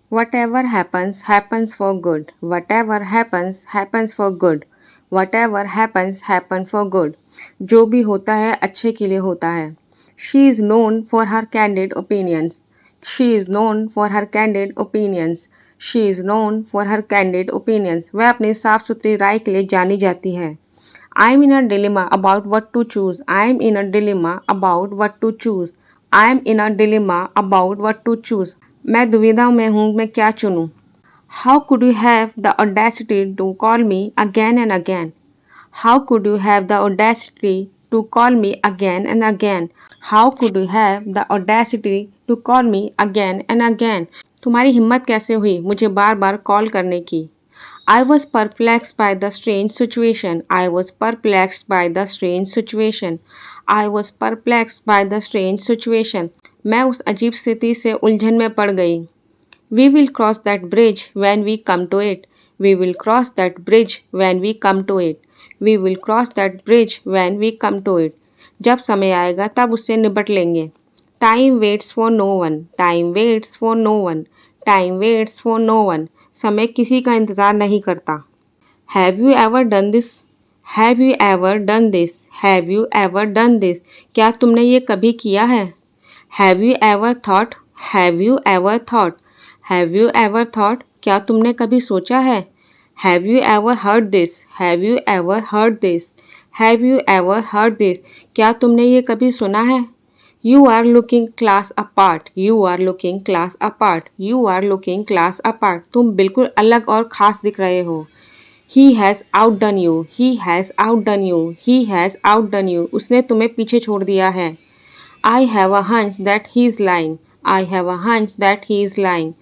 Whatever happens, happens for good. Whatever happens, happens for good. Whatever happens, happens for good. जो भी होता है अच्छे के लिए होता है. She is known for her candid opinions. She is known for her candid opinions. She is known for her candid opinions. वह अपनी साफ सुथरी राय के लिए जानी जाती है. I am in a dilemma about what to choose. I am in a dilemma about what to choose. I am in a dilemma about what to choose. मैं दुविधा में हूँ मैं क्या चुनूँ. How could you have the audacity to call me again and again? How could you have the audacity to call me again and again? How could you have the audacity to call me again and again? तुम्हारी हिम्मत कैसे हुई मुझे बार बार call करने की. I was perplexed by the strange situation. I was perplexed by the strange situation. I was perplexed by the strange situation. मैं उस अजीब स्थिति से उलझन में पड़ गई. We will cross that bridge when we come to it. We will cross that bridge when we come to it. We will cross that bridge when we come to it. जब समय आएगा तब उससे निपट लेंगे. Time waits for no one. Time waits for no one. Time waits for no one. समय किसी का इंतज़ार नहीं करता. Have you ever done this? Have you ever done this? Have you ever done this? क्या तुमने ये कभी किया है? Have you ever thought? Have you ever thought? Have you ever thought? क्या तुमने कभी सोचा है? Have you ever heard this? Have you ever heard this? Have you ever heard this? क्या तुमने ये कभी सुना है? You are looking class apart. You are looking class apart. You are looking class apart. तुम बिल्कुल अलग और ख़ास दिख रहे हो. He has outdone you. He has outdone you. He has outdone you. उसने तुम्हें पीछे छोड़ दिया है. I have a hunch that he is lying. I have a hunch that he is lying.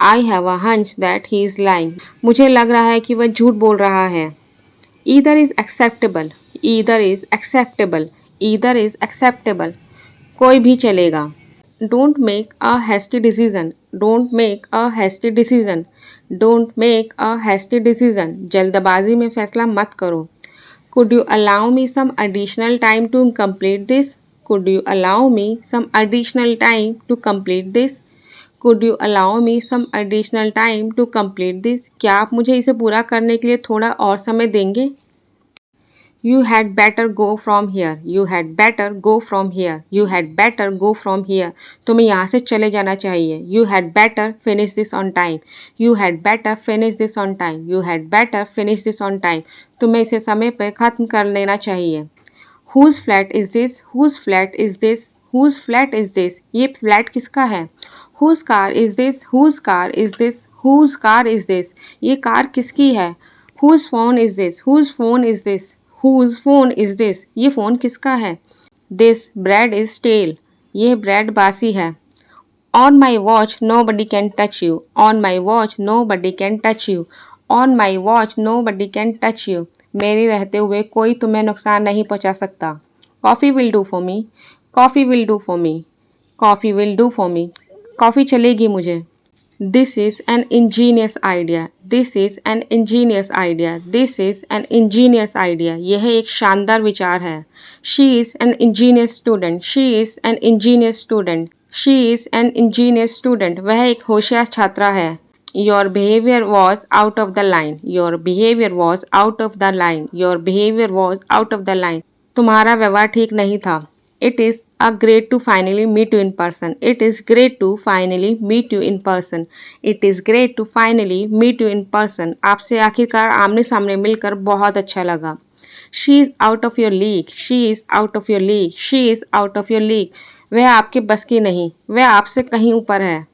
I have a hunch that he is lying. मुझे लग रहा है कि वह झूठ बोल रहा है. Either is acceptable. Either is acceptable. Either is acceptable. कोई भी चलेगा. Don't make a hasty decision. Don't make a hasty decision. Don't make a hasty decision. जल्दबाजी में फैसला मत करो. Could you allow me some additional time to complete this? Could you allow me some additional time to complete this? Could you allow me some additional time to complete this? क्या आप मुझे इसे पूरा करने के लिए थोड़ा और समय देंगे? You had better go from here. You had better go from here. You had better go from here. तुम्हें यहाँ से चले जाना चाहिए. You had better finish this on time. You had better finish this on time. You had better finish this on time. तुम्हें इसे समय पर ख़त्म कर लेना चाहिए. Whose flat is this? Whose flat is this? Whose flat is this? ये flat किसका है? Whose car is this? Whose car is this? Whose car is this? ये कार किसकी है? Whose phone is this? Whose phone is this? Whose phone is this? ये phone किसका है? This bread is stale. ये bread बासी है. On my watch nobody can touch you. On my watch nobody can touch you. On my watch nobody can touch you. मेरे रहते हुए कोई तुम्हें नुकसान नहीं पहुंचा सकता. Coffee will do for me. Coffee will do for me. Coffee will do for me. Coffee चलेगी मुझे. This is an ingenious idea. This is an ingenious idea. This is an ingenious idea. यह एक शानदार विचार है. She is an ingenious student. She is an ingenious student. She is an ingenious student. वह एक होशियार छात्रा है. Your behavior was out of the line. Your behavior was out of the line. Your behavior was out of the line. तुम्हारा व्यवहार ठीक नहीं था. It is a great to finally meet you in person. It is great to finally meet you in person. It is great to finally meet you in person. आपसे आखिरकार आमने सामने मिलकर बहुत अच्छा लगा. She is out of your league. She is out of your league. She is out of your league. वह आपके बस की नहीं. वह आपसे कहीं ऊपर है.